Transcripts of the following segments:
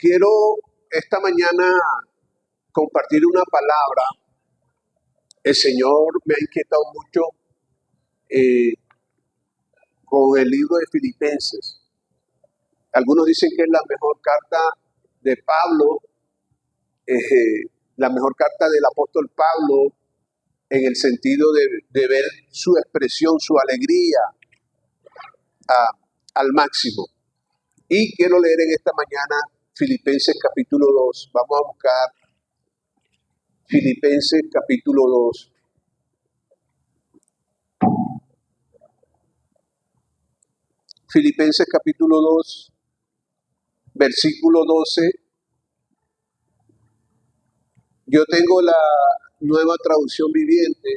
Quiero esta mañana compartir una palabra. El Señor me ha inquietado mucho eh, con el libro de Filipenses. Algunos dicen que es la mejor carta de Pablo, la mejor carta del apóstol Pablo, en el sentido de ver su expresión, su alegría al máximo. Y quiero leer en esta mañana Filipenses capítulo 2. Vamos a buscar Filipenses capítulo 2. Filipenses capítulo 2, versículo 12. Yo tengo la nueva traducción viviente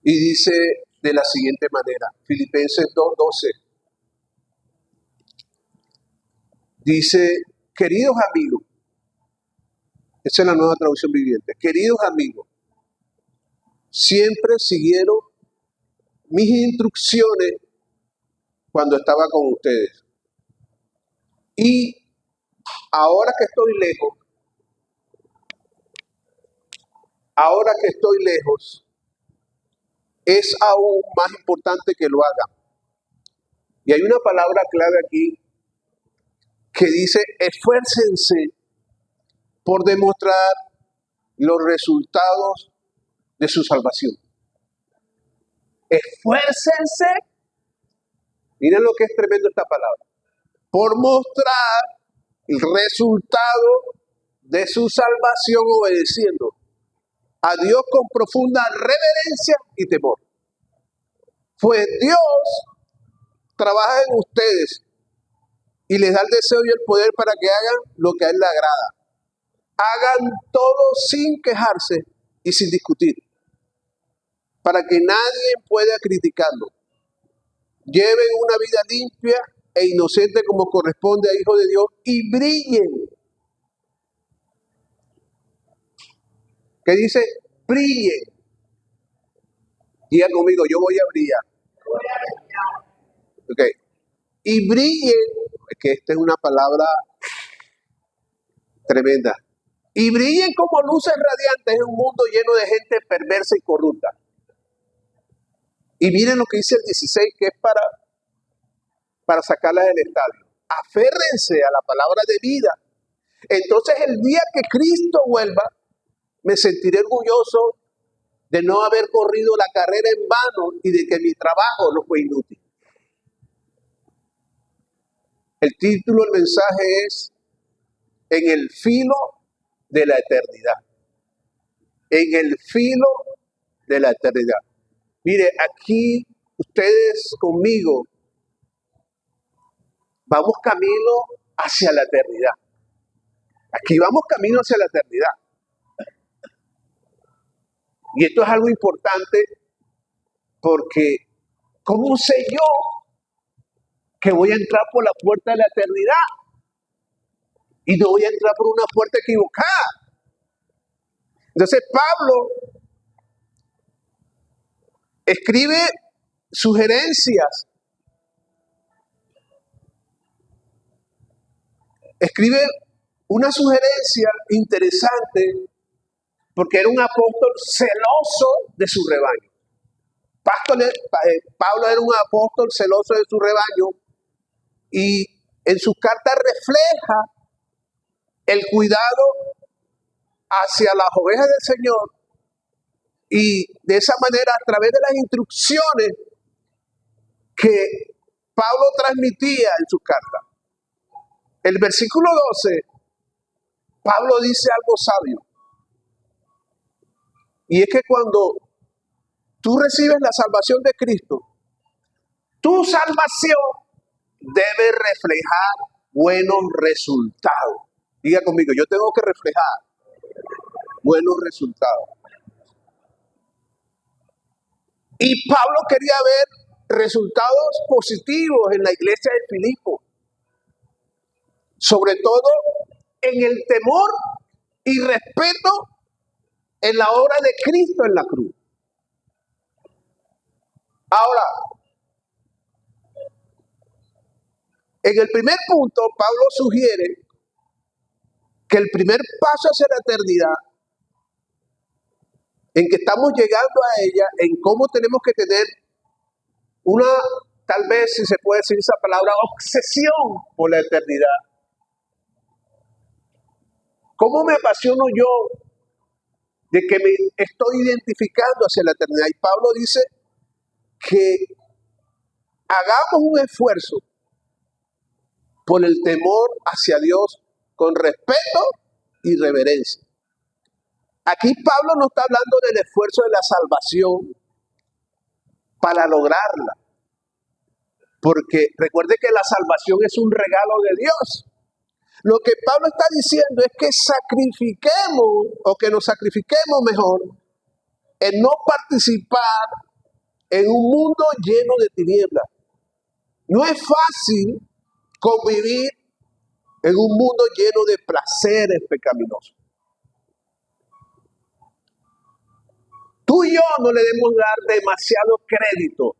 y dice de la siguiente manera. Filipenses 2:12. Dice, queridos amigos, esa es la nueva traducción viviente. Queridos amigos, siempre siguieron mis instrucciones cuando estaba con ustedes. Y ahora que estoy lejos, es aún más importante que lo hagan. Y hay una palabra clave aquí que dice, esfuércense por demostrar los resultados de su salvación. Esfuércense, miren lo que es tremendo esta palabra, por mostrar el resultado de su salvación obedeciendo a Dios con profunda reverencia y temor. Pues Dios trabaja en ustedes y les da el deseo y el poder para que hagan lo que a Él le agrada. Hagan todo sin quejarse y sin discutir, para que nadie pueda criticarlo. Lleven una vida limpia e inocente como corresponde a hijos de Dios y brillen. ¿Qué dice? Brillen. Diga conmigo, yo voy a brillar. Ok. Y brillen, que esta es una palabra tremenda. Y brillen como luces radiantes en un mundo lleno de gente perversa y corrupta. Y miren lo que dice el 16, que es para sacarlas del estadio. Aférrense a la palabra de vida. Entonces el día que Cristo vuelva, me sentiré orgulloso de no haber corrido la carrera en vano y de que mi trabajo no fue inútil. El título del mensaje es En el filo de la eternidad. En el filo de la eternidad. Mire, aquí ustedes conmigo vamos camino hacia la eternidad. Aquí vamos camino hacia la eternidad. Y esto es algo importante porque ¿cómo sé yo que voy a entrar por la puerta de la eternidad? Y no voy a entrar por una puerta equivocada. Entonces Pablo escribe sugerencias, escribe una sugerencia interesante porque era un apóstol celoso de su rebaño. Pablo era un apóstol celoso de su rebaño y en sus cartas refleja el cuidado hacia las ovejas del Señor y de esa manera a través de las instrucciones que Pablo transmitía en sus cartas. El versículo 12, Pablo dice algo sabio. Y es que cuando tú recibes la salvación de Cristo, tu salvación debe reflejar buenos resultados. Diga conmigo, yo tengo que reflejar buenos resultados. Y Pablo quería ver resultados positivos en la iglesia de Filipo. Sobre todo en el temor y respeto en la obra de Cristo en la cruz. Ahora, En el primer punto, Pablo sugiere que el primer paso hacia la eternidad, en que estamos llegando a ella, en cómo tenemos que tener una, tal vez si se puede decir esa palabra, obsesión por la eternidad. ¿Cómo me apasiono yo de que me estoy identificando hacia la eternidad? Y Pablo dice que hagamos un esfuerzo por el temor hacia Dios con respeto y reverencia. Aquí Pablo no está hablando del esfuerzo de la salvación para lograrla, porque recuerde que la salvación es un regalo de Dios. Lo que Pablo está diciendo es que sacrifiquemos, o que nos sacrifiquemos mejor, en no participar en un mundo lleno de tinieblas. No es fácil convivir en un mundo lleno de placeres pecaminosos. Tú y yo no le debemos dar demasiado crédito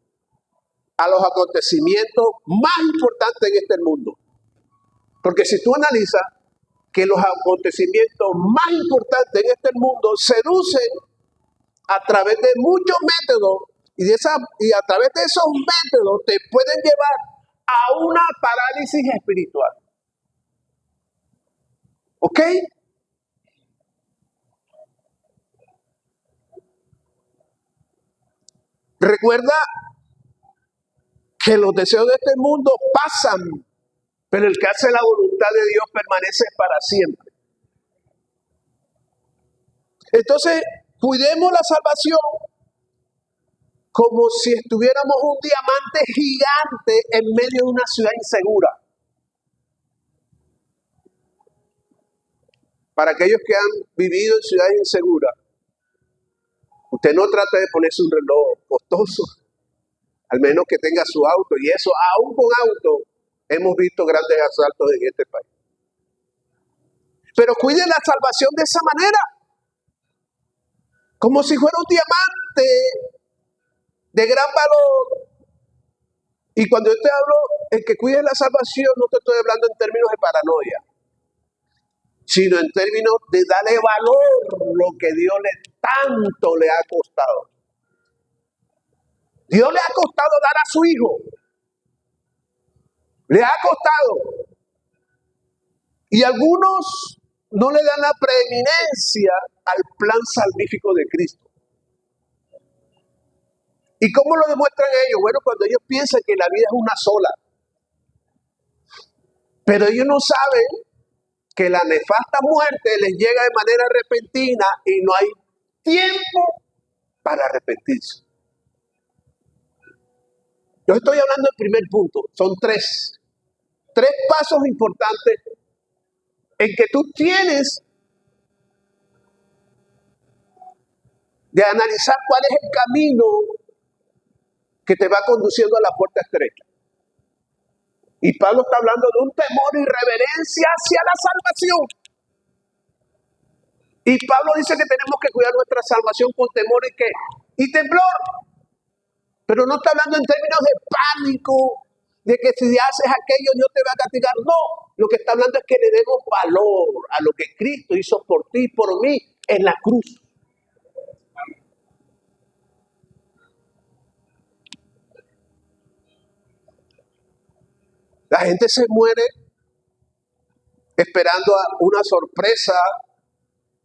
a los acontecimientos más importantes en este mundo. Porque si tú analizas que los acontecimientos más importantes en este mundo se reducen a través de muchos métodos y a través de esos métodos te pueden llevar a una parálisis espiritual. ¿Ok? Recuerda que los deseos de este mundo pasan, pero el que hace la voluntad de Dios permanece para siempre. Entonces, cuidemos la salvación como si estuviéramos un diamante gigante en medio de una ciudad insegura. Para aquellos que han vivido en ciudades inseguras, usted no trate de ponerse un reloj costoso, al menos que tenga su auto, y eso, aún con auto, hemos visto grandes asaltos en este país. Pero cuide la salvación de esa manera, como si fuera un diamante de gran valor. Y cuando yo te hablo en que cuides la salvación, no te estoy hablando en términos de paranoia, sino en términos de darle valor lo que Dios tanto le ha costado. Dios le ha costado dar a su hijo. Le ha costado. Y algunos no le dan la preeminencia al plan salvífico de Cristo. ¿Y cómo lo demuestran ellos? Bueno, cuando ellos piensan que la vida es una sola. Pero ellos no saben que la nefasta muerte les llega de manera repentina y no hay tiempo para arrepentirse. Yo estoy hablando del primer punto. Son tres pasos importantes en que tú tienes de analizar cuál es el camino que te va conduciendo a la puerta estrecha. Y Pablo está hablando de un temor y reverencia hacia la salvación. Y Pablo dice que tenemos que cuidar nuestra salvación con temor y temblor. Pero no está hablando en términos de pánico, de que si haces aquello Dios te va a castigar. No, lo que está hablando es que le demos valor a lo que Cristo hizo por ti y por mí en la cruz. La gente se muere esperando una sorpresa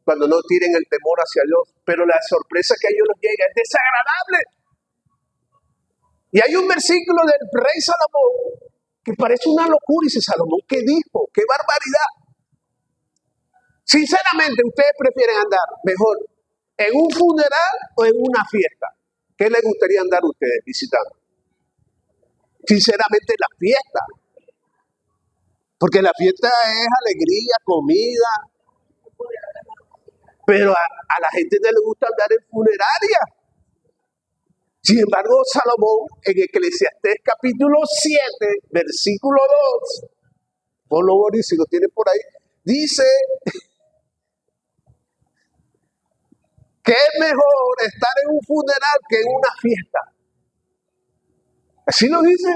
cuando no tienen el temor hacia Dios, pero la sorpresa que a ellos les llega es desagradable. Y hay un versículo del rey Salomón que parece una locura. Y dice, Salomón, ¿qué dijo? ¡Qué barbaridad! Sinceramente, ¿ustedes prefieren andar mejor en un funeral o en una fiesta? ¿Qué les gustaría andar a ustedes visitando? Sinceramente, la fiesta. Porque la fiesta es alegría, comida. Pero a la gente no le gusta andar en funeraria. Sin embargo, Salomón, en Eclesiastés capítulo 7, versículo 2, ponlo Boris, si lo tienen por ahí, dice que es mejor estar en un funeral que en una fiesta. Así lo dice.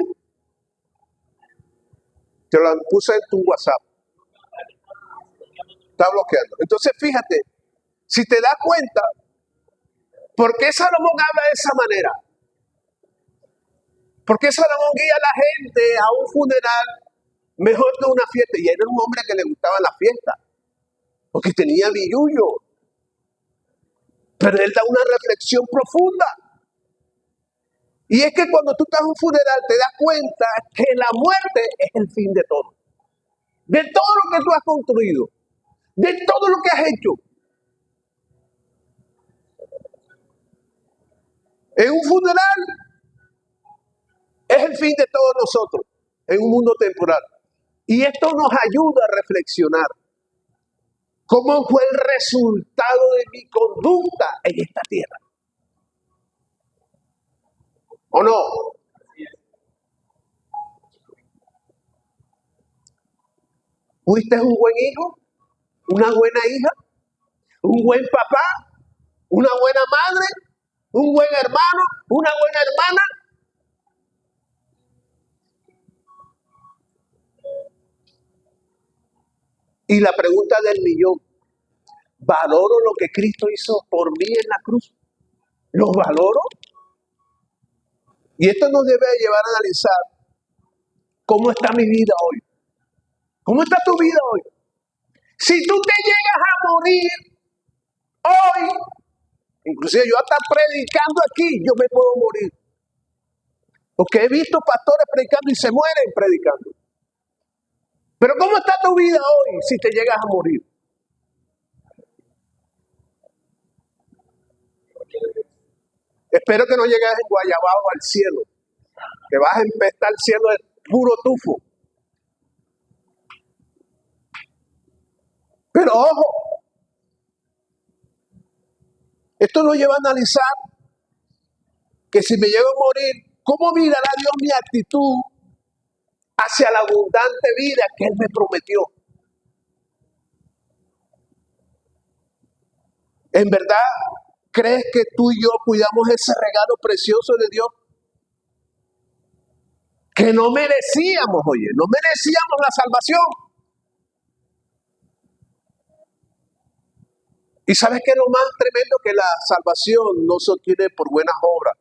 Te lo puse en tu WhatsApp. Está bloqueando. Entonces, fíjate, si te das cuenta, ¿por qué Salomón habla de esa manera? ¿Por qué Salomón guía a la gente a un funeral mejor que una fiesta? Y era un hombre que le gustaba la fiesta, porque tenía billullo. Pero él da una reflexión profunda. Y es que cuando tú estás en un funeral te das cuenta que la muerte es el fin de todo. De todo lo que tú has construido. De todo lo que has hecho. En un funeral es el fin de todos nosotros. En un mundo temporal. Y esto nos ayuda a reflexionar. ¿Cómo fue el resultado de mi conducta en esta tierra? ¿O no? ¿Fuiste un buen hijo? ¿Una buena hija? ¿Un buen papá? ¿Una buena madre? ¿Un buen hermano? ¿Una buena hermana? Y la pregunta del millón, ¿valoro lo que Cristo hizo por mí en la cruz? ¿Lo valoro? Y esto nos debe llevar a analizar cómo está mi vida hoy. ¿Cómo está tu vida hoy? Si tú te llegas a morir hoy, inclusive yo hasta predicando aquí, yo me puedo morir. Porque he visto pastores predicando y se mueren predicando. Pero ¿cómo está tu vida hoy si te llegas a morir? Espero que no llegues en Guayabao al cielo, que vas a empezar el cielo de puro tufo. Pero ojo, esto nos lleva a analizar que si me llego a morir, ¿cómo mirará Dios mi actitud hacia la abundante vida que Él me prometió? ¿En verdad crees que tú y yo cuidamos ese regalo precioso de Dios? Que no merecíamos, oye, no merecíamos la salvación. Y ¿sabes qué es lo más tremendo? Que la salvación no se obtiene por buenas obras,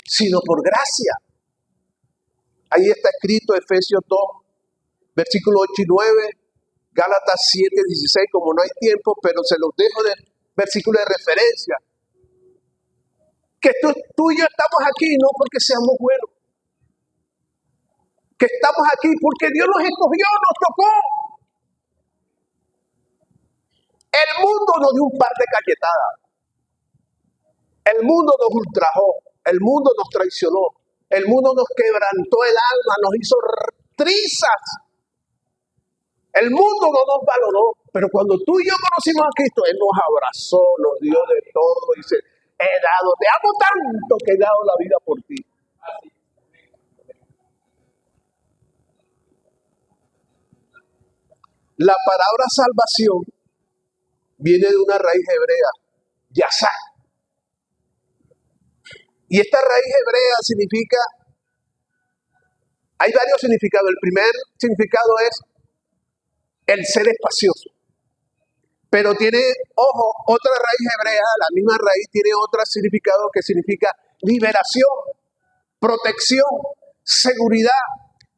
sino por gracia. Ahí está escrito Efesios 2, versículos 8 y 9, Gálatas 7, 16, como no hay tiempo, pero se los dejo de versículo de referencia. Que tú y yo estamos aquí no porque seamos buenos. Que estamos aquí porque Dios nos escogió, nos tocó. El mundo nos dio un par de cachetadas. El mundo nos ultrajó. El mundo nos traicionó. El mundo nos quebrantó el alma, nos hizo trizas. El mundo no nos valoró. Pero cuando tú y yo conocimos a Cristo, Él nos abrazó, nos dio de todo. Y dice, te amo tanto que he dado la vida por ti. La palabra salvación viene de una raíz hebrea, yasá. Y esta raíz hebrea significa, hay varios significados. El primer significado es el ser espacioso. Pero tiene, ojo, otra raíz hebrea, la misma raíz tiene otro significado que significa liberación, protección, seguridad,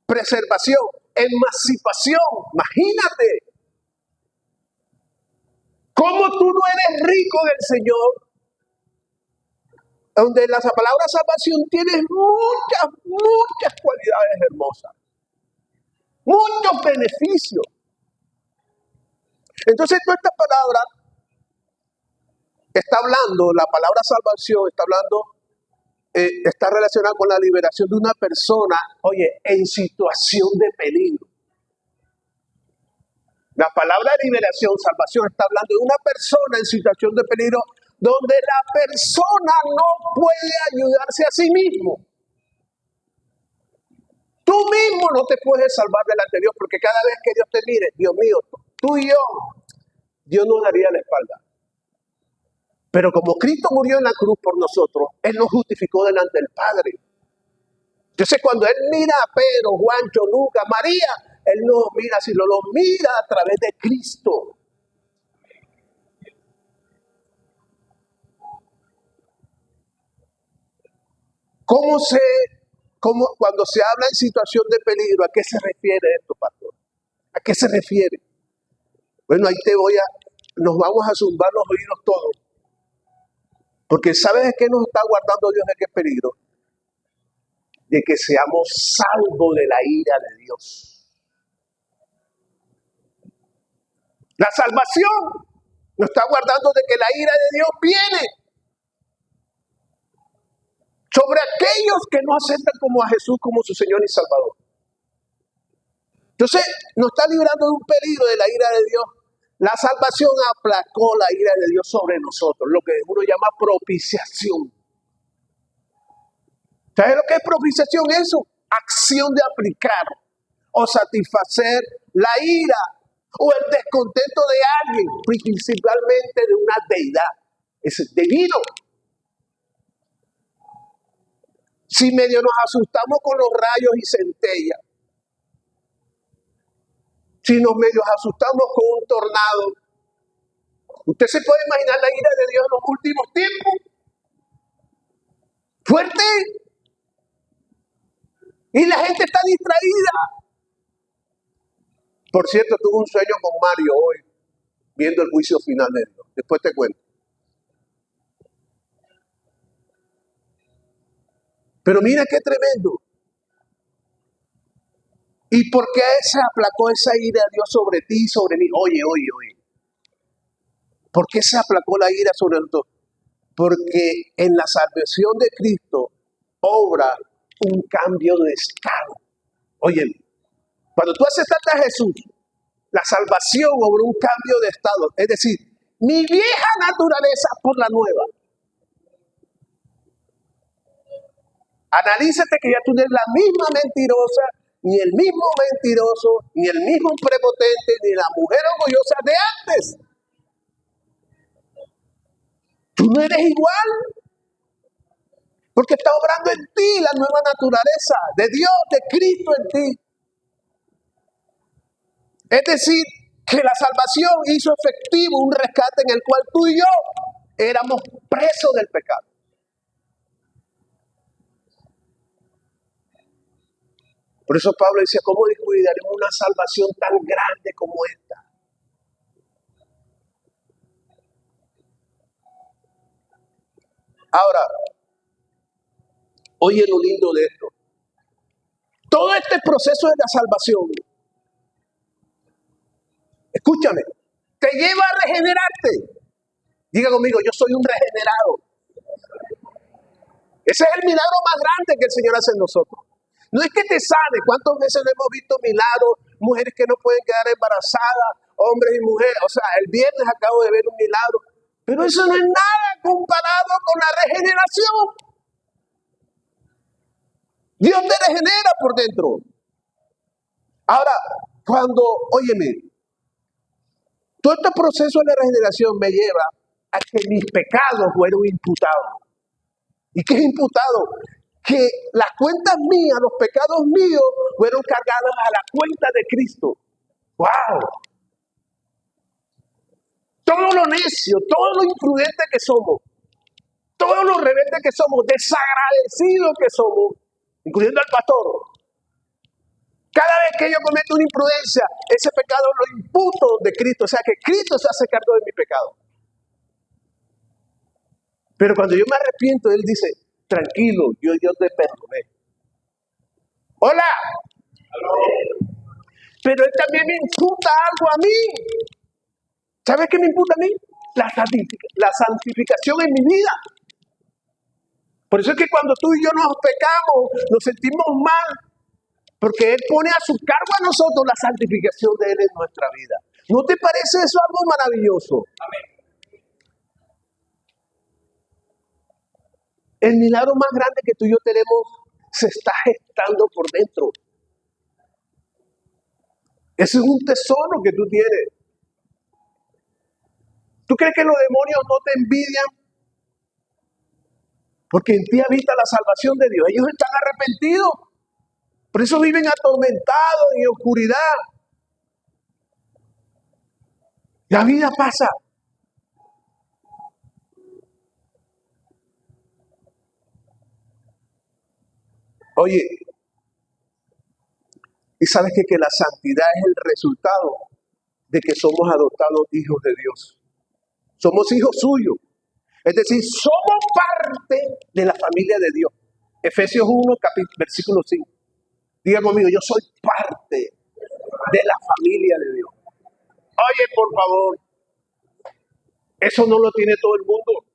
preservación, emancipación. Imagínate. ¿Cómo tú no eres rico del Señor? Donde la palabra salvación tiene muchas cualidades hermosas. Muchos beneficios. Entonces, toda esta palabra está hablando, la palabra salvación está hablando, está relacionada con la liberación de una persona, oye, en situación de peligro. La palabra liberación, salvación, está hablando de una persona en situación de peligro donde la persona no puede ayudarse a sí mismo. Tú mismo no te puedes salvar del anterior, porque cada vez que Dios te mire, Dios mío, tú y yo, Dios nos daría la espalda. Pero como Cristo murió en la cruz por nosotros, Él nos justificó delante del Padre. Entonces cuando Él mira a Pedro, Juancho, Lucas, María, Él no mira, sino lo mira a través de Cristo. Cuando se habla en situación de peligro, ¿a qué se refiere esto, pastor? ¿A qué se refiere? Bueno, ahí nos vamos a zumbar los oídos todos. Porque ¿sabes de qué nos está guardando Dios de qué peligro? De que seamos salvos de la ira de Dios. La salvación nos está guardando de que la ira de Dios viene sobre aquellos que no aceptan como a Jesús como su Señor y Salvador. Entonces, nos está librando de un peligro de la ira de Dios. La salvación aplacó la ira de Dios sobre nosotros, lo que uno llama propiciación. ¿Sabes lo que es propiciación? Eso, acción de aplicar o satisfacer la ira o el descontento de alguien, principalmente de una deidad. Es divino. Si medio nos asustamos con los rayos y centellas, si nos medio asustamos con un tornado, usted se puede imaginar la ira de Dios en los últimos tiempos. Fuerte. Y la gente está distraída. Por cierto, tuve un sueño con Mario hoy, viendo el juicio final de Dios. Después te cuento. Pero mira qué tremendo. ¿Y por qué se aplacó esa ira de Dios sobre ti y sobre mí? Oye. ¿Por qué se aplacó la ira sobre nosotros? Porque en la salvación de Cristo obra un cambio de estado. Oye, cuando tú aceptaste a Jesús, la salvación obró un cambio de estado. Es decir, mi vieja naturaleza por la nueva. Analízate que ya tú no eres la misma mentirosa, ni el mismo mentiroso, ni el mismo prepotente, ni la mujer orgullosa de antes. Tú no eres igual. Porque está obrando en ti la nueva naturaleza de Dios, de Cristo en ti. Es decir, que la salvación hizo efectivo un rescate en el cual tú y yo éramos presos del pecado. Por eso Pablo decía, ¿cómo descuidaremos una salvación tan grande como esta? Ahora, oye lo lindo de esto. Todo este proceso de la salvación, escúchame, te lleva a regenerarte. Diga conmigo, yo soy un regenerado. Ese es el milagro más grande que el Señor hace en nosotros. No es que te sane. ¿Cuántas veces no hemos visto milagros? Mujeres que no pueden quedar embarazadas, hombres y mujeres. O sea, el viernes acabo de ver un milagro. Pero eso no es nada comparado con la regeneración. Dios te regenera por dentro. Ahora, óyeme, todo este proceso de regeneración me lleva a que mis pecados fueron imputados. ¿Y qué es imputado? Que las cuentas mías, los pecados míos, fueron cargados a la cuenta de Cristo. ¡Wow! Todo lo necio, todo lo imprudente que somos, todo lo rebelde que somos, desagradecidos que somos, incluyendo al pastor. Cada vez que yo cometo una imprudencia, ese pecado lo imputo de Cristo. O sea que Cristo se hace cargo de mi pecado. Pero cuando yo me arrepiento, Él dice, tranquilo, yo te perdoné. ¡Hola! Pero Él también me imputa algo a mí. ¿Sabes qué me imputa a mí? La santificación en mi vida. Por eso es que cuando tú y yo nos pecamos, nos sentimos mal. Porque Él pone a su cargo a nosotros la santificación de Él en nuestra vida. ¿No te parece eso algo maravilloso? Amén. El milagro más grande que tú y yo tenemos se está gestando por dentro. Ese es un tesoro que tú tienes. ¿Tú crees que los demonios no te envidian? Porque en ti habita la salvación de Dios. Ellos están arrepentidos. Por eso viven atormentados en oscuridad. La vida pasa. Oye, ¿y sabes qué? Que la santidad es el resultado de que somos adoptados hijos de Dios. Somos hijos suyos. Es decir, somos parte de la familia de Dios. Efesios 1, versículo 5. Diga conmigo, yo soy parte de la familia de Dios. Oye, por favor, eso no lo tiene todo el mundo.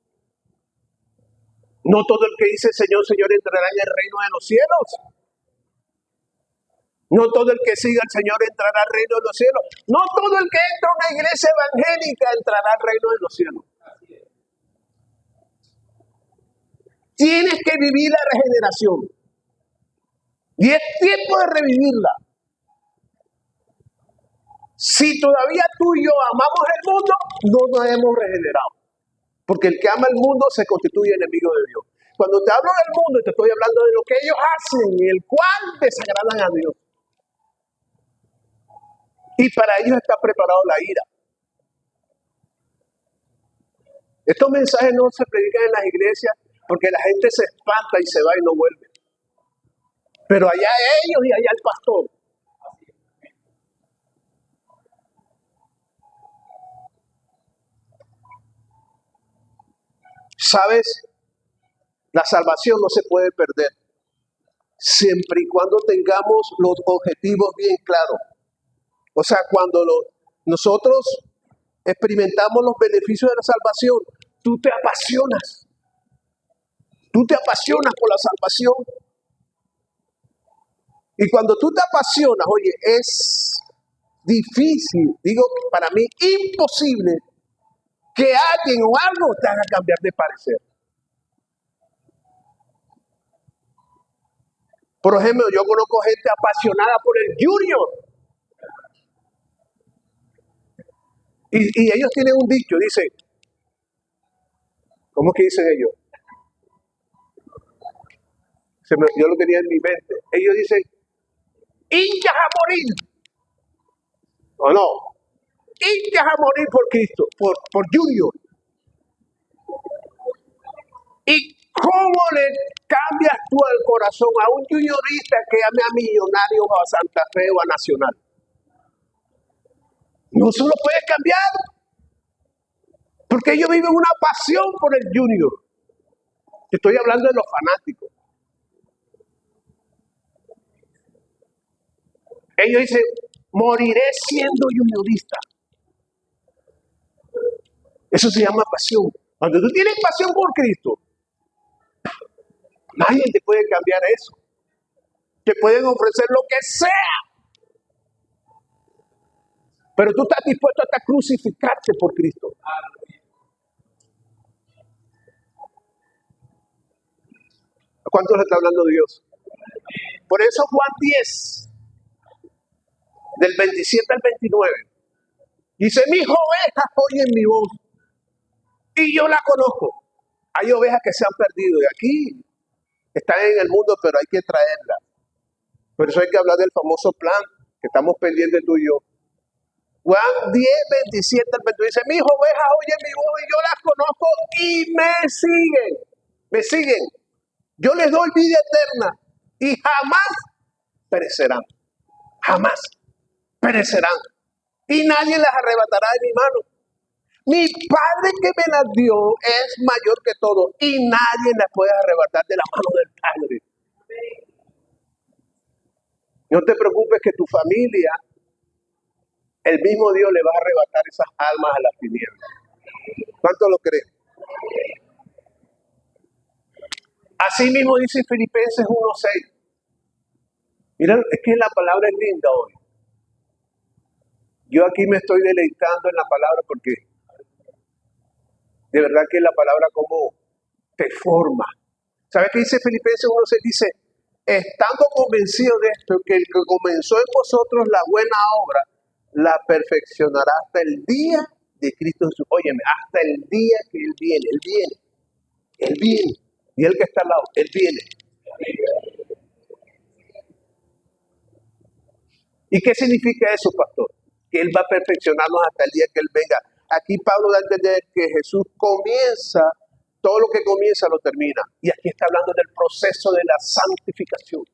No todo el que dice Señor, Señor entrará en el reino de los cielos. No todo el que siga al Señor entrará al reino de los cielos. No todo el que entra a una iglesia evangélica entrará al reino de los cielos. Tienes que vivir la regeneración. Y es tiempo de revivirla. Si todavía tú y yo amamos el mundo, no nos hemos regenerado. Porque el que ama el mundo se constituye enemigo de Dios. Cuando te hablo del mundo, te estoy hablando de lo que ellos hacen, el cual desagradan a Dios. Y para ellos está preparado la ira. Estos mensajes no se predican en las iglesias porque la gente se espanta y se va y no vuelve. Pero allá ellos y allá el pastor. ¿Sabes? La salvación no se puede perder siempre y cuando tengamos los objetivos bien claros. O sea, cuando nosotros experimentamos los beneficios de la salvación, tú te apasionas. Tú te apasionas por la salvación. Y cuando tú te apasionas, oye, es difícil, digo para mí imposible, que alguien o algo te haga cambiar de parecer. Por ejemplo, yo conozco gente apasionada por el Junior. Y ellos tienen un dicho, dice, ¿cómo es que dicen ellos? Yo lo tenía en mi mente. Ellos dicen, hinchas a morir. ¿O no? Hinchas a morir por Cristo, por Junior. ¿Y cómo le cambias tú el corazón a un juniorista que ame a Millonarios o a Santa Fe o a Nacional? No se lo puedes cambiar. Porque ellos viven una pasión por el Junior. Estoy hablando de los fanáticos. Ellos dicen, moriré siendo juniorista. Eso se llama pasión. Cuando tú tienes pasión por Cristo, nadie te puede cambiar eso. Te pueden ofrecer lo que sea. Pero tú estás dispuesto hasta crucificarte por Cristo. ¿A cuántos le está hablando Dios? Por eso Juan 10, del 27 al 29, dice, mis ovejas oyen mi voz y yo la conozco. Hay ovejas que se han perdido y aquí están en el mundo, pero hay que traerlas. Por eso hay que hablar del famoso plan que estamos pendientes tú y yo. Juan 10, 27 al 29 dice, mis ovejas oyen mi voz y yo las conozco y me siguen. Me siguen. Yo les doy vida eterna y jamás perecerán. Jamás perecerán. Y nadie las arrebatará de mi mano. Mi Padre que me las dio es mayor que todo y nadie las puede arrebatar de la mano del Padre. No te preocupes que tu familia, el mismo Dios le va a arrebatar esas almas a las tinieblas. ¿Cuánto lo creen? Así mismo dice Filipenses 1:6. Mira, es que la palabra es linda hoy. Yo aquí me estoy deleitando en la palabra porque de verdad que la palabra como te forma. ¿Sabes qué dice Filipenses 1:6? Dice, estando convencido de esto, que el que comenzó en vosotros la buena obra, la perfeccionará hasta el día de Cristo Jesús. Óyeme, hasta el día que Él viene. Él viene. Él viene. Y el que está al lado, Él viene. ¿Y qué significa eso, pastor? Que Él va a perfeccionarnos hasta el día que Él venga. Aquí Pablo da a entender que Jesús comienza, todo lo que comienza lo termina. Y aquí está hablando del proceso de la santificación.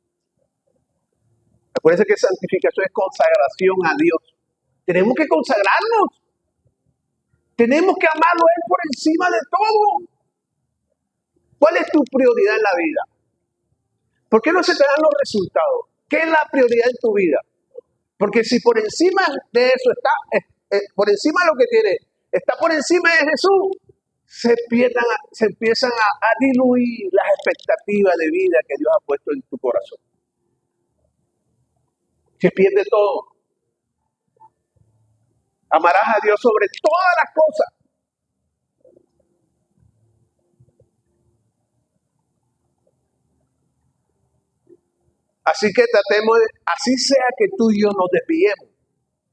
Acuérdense que santificación es consagración a Dios. Tenemos que consagrarnos. Tenemos que amarlo a Él por encima de todo. ¿Cuál es tu prioridad en la vida? ¿Por qué no se te dan los resultados? ¿Qué es la prioridad en tu vida? Porque si por encima de eso está, por encima de lo que tiene, está por encima de Jesús, se empiezan a diluir las expectativas de vida que Dios ha puesto en tu corazón. Se pierde todo. Amarás a Dios sobre todas las cosas. Así que así sea que tú y yo nos desviemos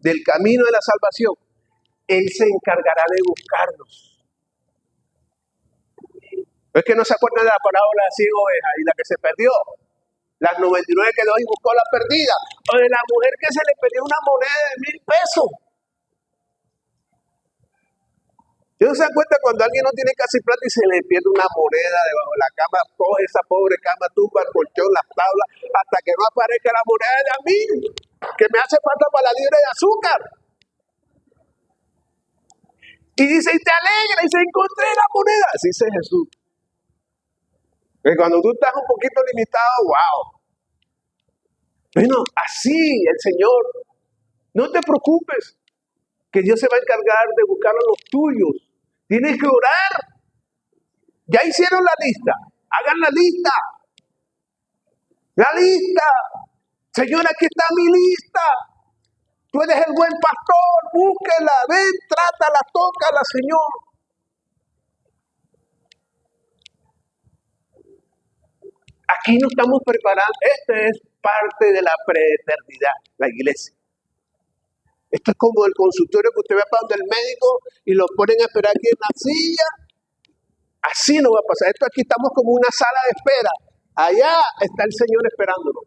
del camino de la salvación, Él se encargará de buscarnos. Es que no se acuerdan de la parábola de las 100 ovejas y la que se perdió. Las 99 quedó y buscó la perdida. O de la mujer que se le perdió una moneda de 1,000 pesos. ¿No se dan cuenta cuando alguien no tiene casi plata y se le pierde una moneda debajo de la cama? Coge esa pobre cama, tumba el colchón, las tablas, hasta que no aparezca la moneda de 1,000, que me hace falta para la libra de azúcar. Y dice, y te alegra, y se encontré la moneda. Así dice Jesús. Que cuando tú estás un poquito limitado, wow. Bueno, así el Señor. No te preocupes, que Dios se va a encargar de buscar a los tuyos. Tienes que orar. Ya hicieron la lista. Hagan la lista. La lista. Señor, aquí está mi lista. Tú eres el buen pastor. Búsquela, ven, trátala, tócala, Señor. Aquí nos estamos preparando. Esta es parte de la preeternidad, la iglesia. Esto es como el consultorio que usted va para donde el médico y lo ponen a esperar aquí en la silla. Así no va a pasar. Esto aquí estamos como una sala de espera. Allá está el Señor esperándonos.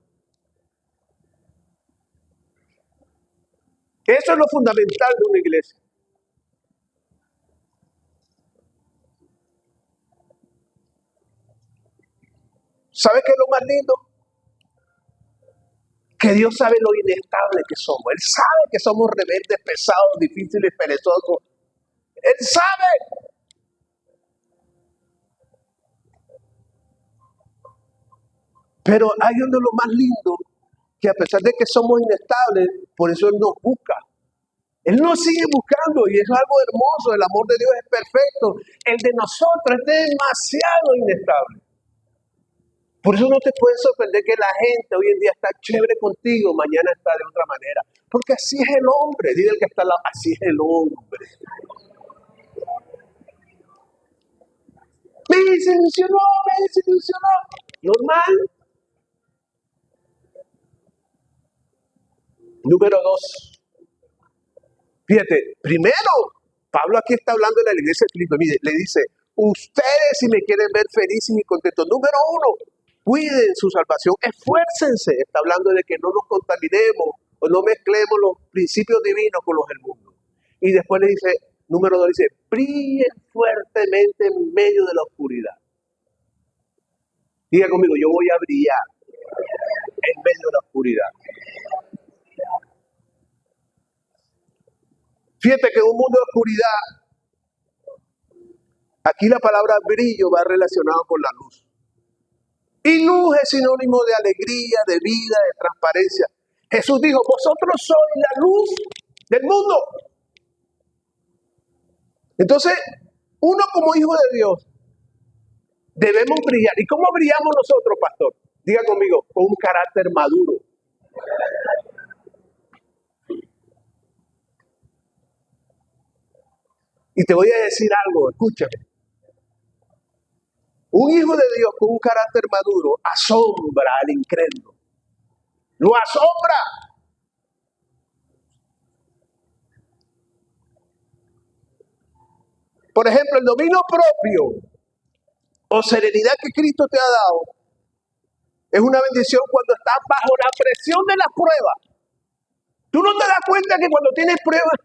Eso es lo fundamental de una iglesia. ¿Sabe qué es lo más lindo? Que Dios sabe lo inestable que somos. Él sabe que somos rebeldes, pesados, difíciles, perezosos. Él sabe. Pero hay uno de lo más lindo, que a pesar de que somos inestables, por eso Él nos busca. Él nos sigue buscando y es algo hermoso. El amor de Dios es perfecto. El de nosotros es demasiado inestable. Por eso no te puede sorprender que la gente hoy en día está chévere contigo, mañana está de otra manera. Porque así es el hombre. Dile al que está al lado, así es el hombre. Me desilusionó. Normal. Número 2. Fíjate, primero, Pablo aquí está hablando de la iglesia de Cristo. Mire, le dice, ustedes si me quieren ver felices y contentos, número 1, cuiden su salvación, esfuércense. Está hablando de que no nos contaminemos o no mezclemos los principios divinos con los del mundo. Y después le dice, número 2, dice, brillen fuertemente en medio de la oscuridad. Diga conmigo, yo voy a brillar en medio de la oscuridad. Fíjate que en un mundo de oscuridad, aquí la palabra brillo va relacionado con la luz. Y luz es sinónimo de alegría, de vida, de transparencia. Jesús dijo, vosotros sois la luz del mundo. Entonces, uno como hijo de Dios, debemos brillar. ¿Y cómo brillamos nosotros, pastor? Diga conmigo, con un carácter maduro. Y te voy a decir algo, escúchame. Un hijo de Dios con un carácter maduro asombra al incrédulo. Lo asombra. Por ejemplo, el dominio propio o serenidad que Cristo te ha dado es una bendición cuando estás bajo la presión de las pruebas. Tú no te das cuenta que cuando tienes pruebas,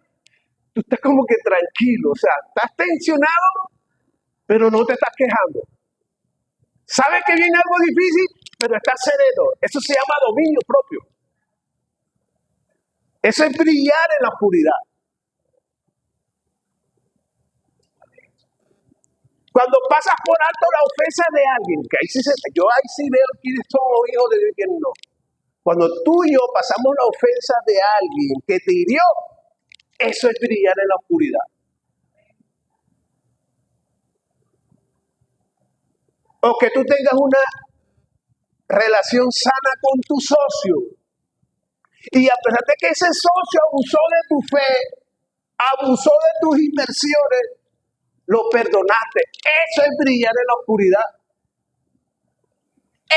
tú estás como que tranquilo, o sea, estás tensionado, pero no te estás quejando. Sabes que viene algo difícil, pero estás sereno. Eso se llama dominio propio. Eso es brillar en la oscuridad. Cuando pasas por alto la ofensa de alguien, que yo ahí sí veo quiénes son los hijos de Dios y quiénes no. Cuando tú y yo pasamos la ofensa de alguien que te hirió, eso es brillar en la oscuridad. O que tú tengas una relación sana con tu socio. Y a pesar de que ese socio abusó de tu fe, abusó de tus inversiones, lo perdonaste. Eso es brillar en la oscuridad.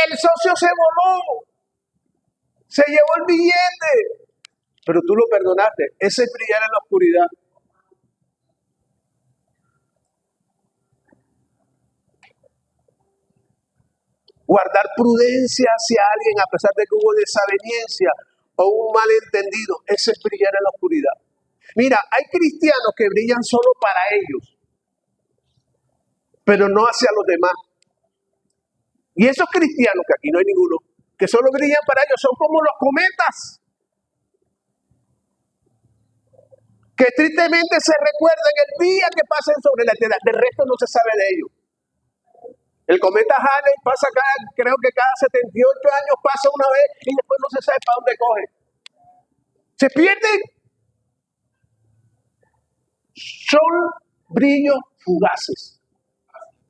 El socio se voló, se llevó el billete, pero tú lo perdonaste. Ese es brillar en la oscuridad. Guardar prudencia hacia alguien a pesar de que hubo desaveniencia o un malentendido. Ese es brillar en la oscuridad. Mira, hay cristianos que brillan solo para ellos, pero no hacia los demás. Y esos cristianos, que aquí no hay ninguno, que solo brillan para ellos, son como los cometas, que tristemente se recuerdan el día que pasen sobre la tierra. Del resto no se sabe de ellos. El cometa Halley pasa creo que cada 78 años pasa una vez y después no se sabe para dónde coge. Se pierden. Son brillos fugaces.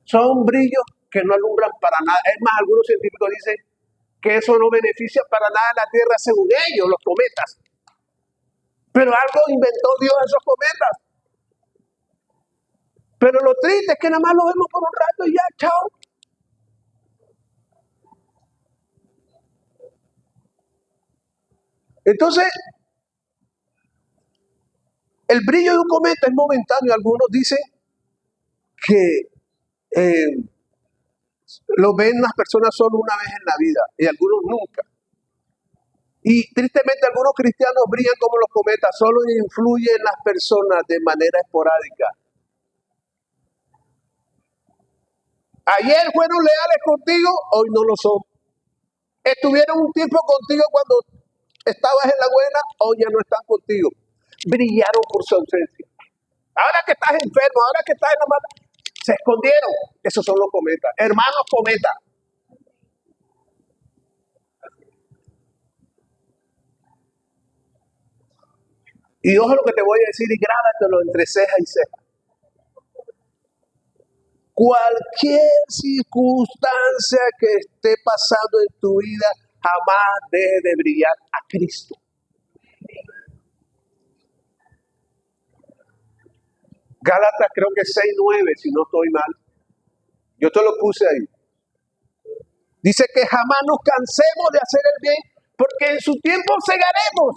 Son brillos que no alumbran para nada. Es más, algunos científicos dicen que eso no beneficia para nada a la Tierra según ellos, los cometas. Pero algo inventó Dios esos cometas. Pero lo triste es que nada más lo vemos por un rato y ya, chao. Entonces, el brillo de un cometa es momentáneo. Algunos dicen que lo ven las personas solo una vez en la vida y algunos nunca. Y tristemente algunos cristianos brillan como los cometas, solo influyen en las personas de manera esporádica. Ayer fueron leales contigo, hoy no lo son. Estuvieron un tiempo contigo cuando estabas en la buena, hoy ya no están contigo. Brillaron por su ausencia. Ahora que estás enfermo, ahora que estás en la mala, se escondieron. Esos son los cometas. Hermanos cometas. Y ojo lo que te voy a decir y grábatelo entre ceja y ceja. Cualquier circunstancia que esté pasando en tu vida, jamás deje de brillar a Cristo. Gálatas creo que 6:9, si no estoy mal. Yo te lo puse ahí. Dice que jamás nos cansemos de hacer el bien, porque en su tiempo segaremos.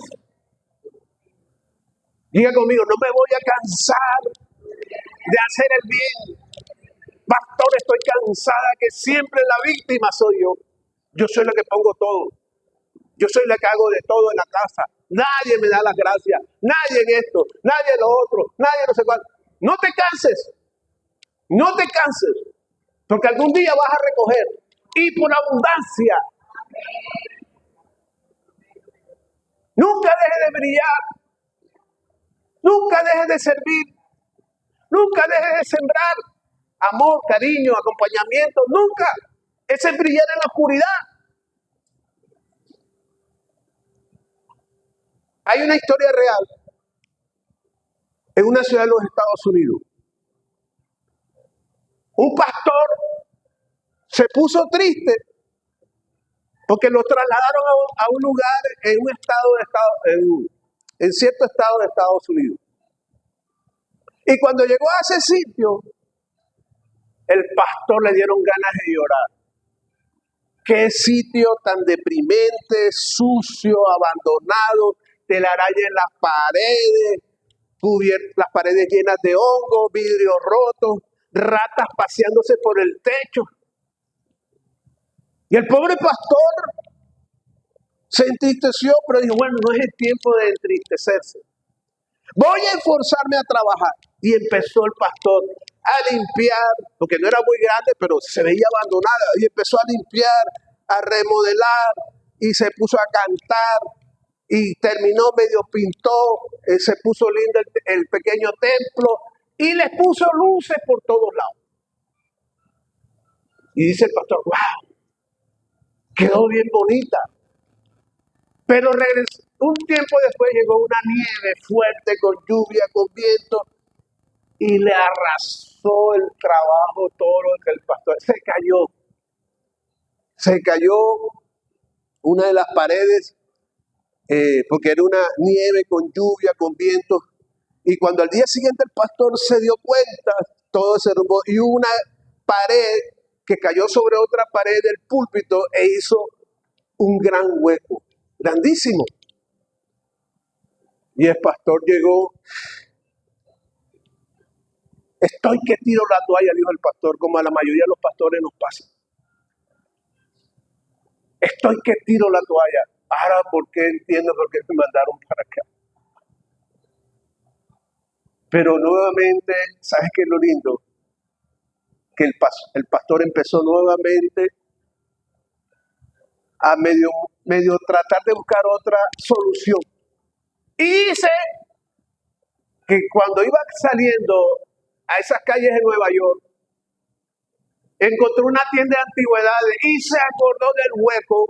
Diga conmigo, no me voy a cansar de hacer el bien. Pastor, estoy cansada que siempre la víctima soy yo. Yo soy la que pongo todo. Yo soy la que hago de todo en la casa. Nadie me da las gracias. Nadie en esto. Nadie en lo otro. Nadie no sé cuál. No te canses. No te canses. Porque algún día vas a recoger. Y por abundancia. Nunca dejes de brillar. Nunca dejes de servir. Nunca dejes de sembrar. Amor, cariño, acompañamiento. Nunca. Ese es brillar en la oscuridad. Hay una historia real en una ciudad de los Estados Unidos. Un pastor se puso triste porque lo trasladaron a un lugar en cierto estado de Estados Unidos. Y cuando llegó a ese sitio, el pastor le dieron ganas de llorar. Qué sitio tan deprimente, sucio, abandonado, telaraña en las paredes llenas de hongos, vidrios rotos, ratas paseándose por el techo. Y el pobre pastor Se entristeció, pero dijo, bueno, no es el tiempo de entristecerse. Voy a esforzarme a trabajar. Y empezó el pastor a limpiar, porque no era muy grande, pero se veía abandonada. Y empezó a limpiar, a remodelar, y se puso a cantar. Y terminó, medio pintó, se puso lindo el pequeño templo, y les puso luces por todos lados. Y dice el pastor, wow, quedó bien bonita. Pero regresó. Un tiempo después llegó una nieve fuerte, con lluvia, con viento, y le arrasó el trabajo, todo lo que el pastor se cayó. Se cayó una de las paredes, porque era una nieve con lluvia, con viento. Y cuando al día siguiente el pastor se dio cuenta, todo se derrumbó. Y hubo una pared que cayó sobre otra pared del púlpito e hizo un gran hueco, grandísimo. Y el pastor llegó. Estoy que tiro la toalla, dijo el pastor, como a la mayoría de los pastores nos pasa. Estoy que tiro la toalla. Ahora, ¿por qué entiendo por qué me mandaron para acá? Pero nuevamente, ¿sabes qué es lo lindo? Que el pastor empezó nuevamente a medio tratar de buscar otra solución. Y dice que cuando iba saliendo a esas calles de Nueva York, encontró una tienda de antigüedades y se acordó del hueco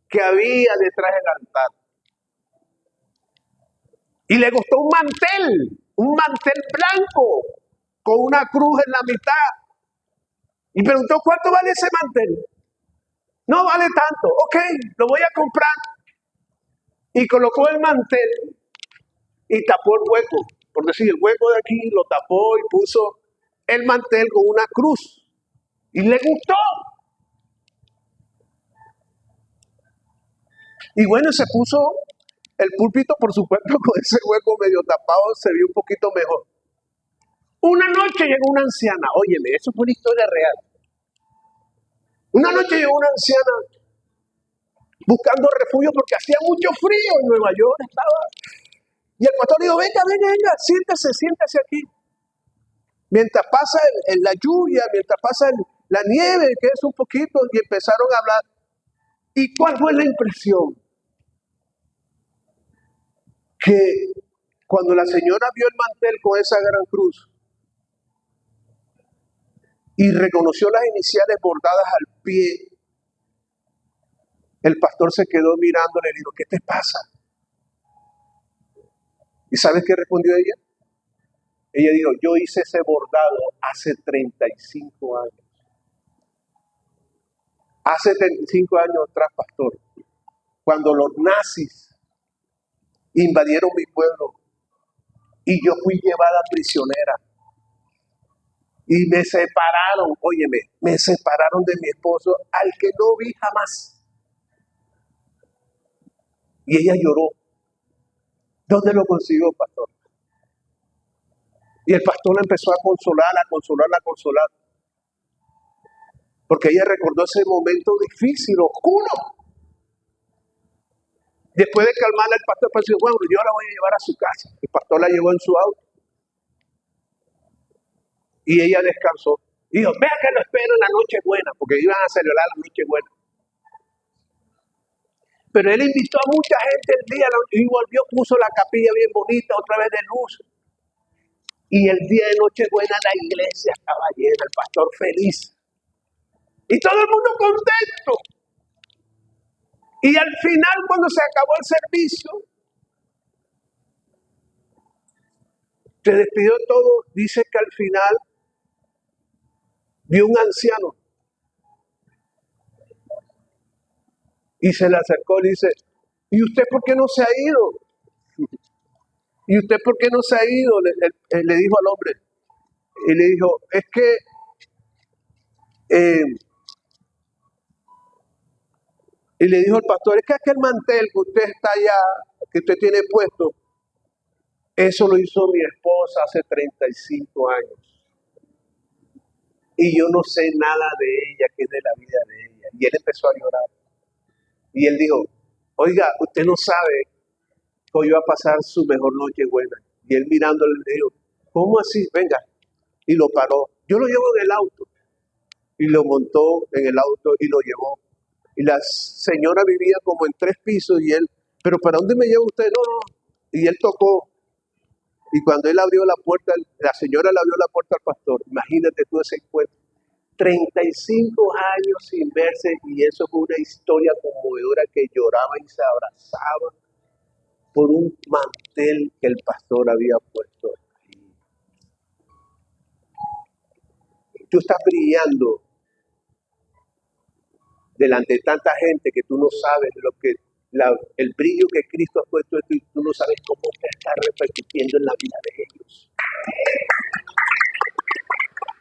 que había detrás del altar. Y le gustó un mantel blanco, con una cruz en la mitad. Y preguntó, ¿cuánto vale ese mantel? No vale tanto. Ok, lo voy a comprar. Y colocó el mantel y tapó el hueco. Por decir, el hueco de aquí lo tapó y puso el mantel con una cruz. Y le gustó. Y bueno, se puso el púlpito, por supuesto, con ese hueco medio tapado, se vio un poquito mejor. Una noche llegó una anciana, óyeme, eso fue una historia real. Una noche llegó una anciana buscando refugio porque hacía mucho frío en Nueva York, estaba. Y el pastor dijo, venga, siéntese aquí. Mientras pasa la lluvia, mientras pasa la nieve, que es un poquito, y empezaron a hablar. ¿Y cuál fue la impresión? Que cuando la señora vio el mantel con esa gran cruz y reconoció las iniciales bordadas al pie, el pastor se quedó mirándole y le dijo, ¿qué te pasa? ¿Y sabes qué respondió ella? Ella dijo, yo hice ese bordado hace 35 años. Hace 35 años atrás, pastor, cuando los nazis invadieron mi pueblo y yo fui llevada prisionera y me separaron, óyeme, me separaron de mi esposo al que no vi jamás. Y ella lloró. ¿Dónde lo consiguió, pastor? Y el pastor la empezó a consolar. Porque ella recordó ese momento difícil, oscuro. Después de calmarla, el pastor pensó, bueno, yo la voy a llevar a su casa. El pastor la llevó en su auto. Y ella descansó. Y dijo, vea que lo espero en la Nochebuena, porque iban a celebrar la Nochebuena. Pero él invitó a mucha gente el día y volvió, puso la capilla bien bonita, otra vez de luz. Y el día de Nochebuena la iglesia estaba llena, el pastor feliz. Y todo el mundo contento. Y al final, cuando se acabó el servicio, se despidió todo. Dice que al final vio un anciano. Y se le acercó y le dice, ¿y usted por qué no se ha ido? ¿Y usted por qué no se ha ido? Le dijo al hombre. Y le dijo, es que y le dijo el pastor, es que aquel mantel que usted está allá, que usted tiene puesto, eso lo hizo mi esposa hace 35 años. Y yo no sé nada de ella, que es de la vida de ella. Y él empezó a llorar. Y él dijo, Oiga, usted no sabe que hoy va a pasar su mejor noche buena. Y él mirándole le dijo, ¿cómo así? Venga. Y lo paró. Yo lo llevo en el auto. Y lo montó en el auto y lo llevó. Y la señora vivía como en 3 pisos y él, ¿pero para dónde me lleva usted? No, no. Y él tocó. Y cuando él abrió la puerta, la señora le abrió la puerta al pastor. Imagínate tú ese encuentro. 35 años sin verse y eso fue una historia conmovedora que lloraba y se abrazaba por un mantel que el pastor había puesto. Tú estás brillando delante de tanta gente que tú no sabes el brillo que Cristo ha puesto en ti, tú no sabes cómo te está repercutiendo en la vida de ellos.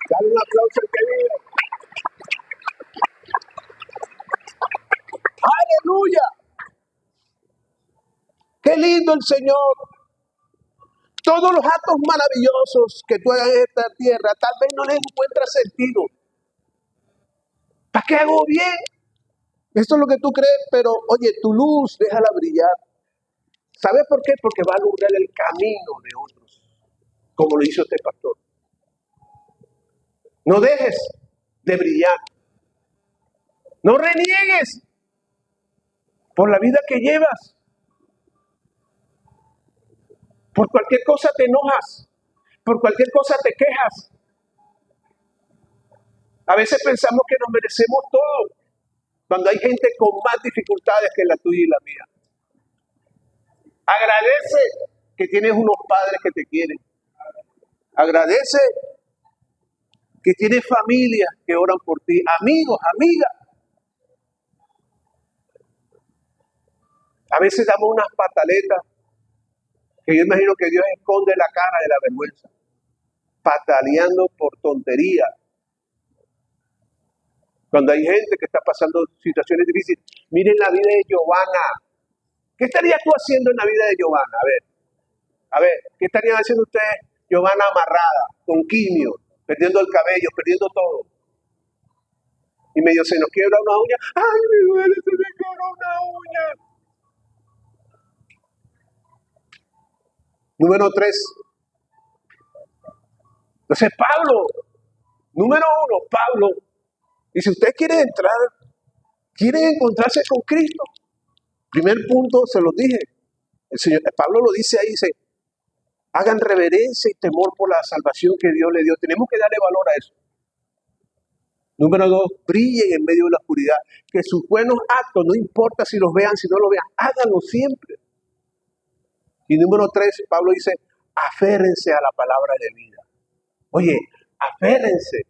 Dale un aplauso al que vive. ¡Aleluya! ¡Qué lindo el Señor! Todos los actos maravillosos que tú hagas en esta tierra, tal vez no les encuentras sentido. ¿Para qué hago bien? Esto es lo que tú crees, pero oye, tu luz, déjala brillar. ¿Sabes por qué? Porque va a alumbrar el camino de otros, como lo hizo este pastor. No dejes de brillar. No reniegues por la vida que llevas. Por cualquier cosa te enojas. Por cualquier cosa te quejas. A veces pensamos que nos merecemos todo, cuando hay gente con más dificultades que la tuya y la mía. Agradece que tienes unos padres que te quieren. Agradece que tienes familias que oran por ti, amigos, amigas. A veces damos unas pataletas que yo imagino que Dios esconde la cara de la vergüenza, pataleando por tonterías. Cuando hay gente que está pasando situaciones difíciles, miren la vida de Giovanna. ¿Qué estarías tú haciendo en la vida de Giovanna? A ver, ¿qué estarían haciendo ustedes, Giovanna amarrada, con quimio, perdiendo el cabello, perdiendo todo? Y medio se nos quiebra una uña. ¡Ay, me duele, se me quebró una uña! Número 3. Entonces Pablo, número 1, Pablo. Y si usted quiere entrar, quiere encontrarse con Cristo. Primer punto, se los dije. El Señor, Pablo lo dice ahí, dice, hagan reverencia y temor por la salvación que Dios le dio. Tenemos que darle valor a eso. Número 2, brillen en medio de la oscuridad. Que sus buenos actos, no importa si los vean, si no los vean, háganlo siempre. Y número 3, Pablo dice, aférrense a la palabra de vida. Oye, aférrense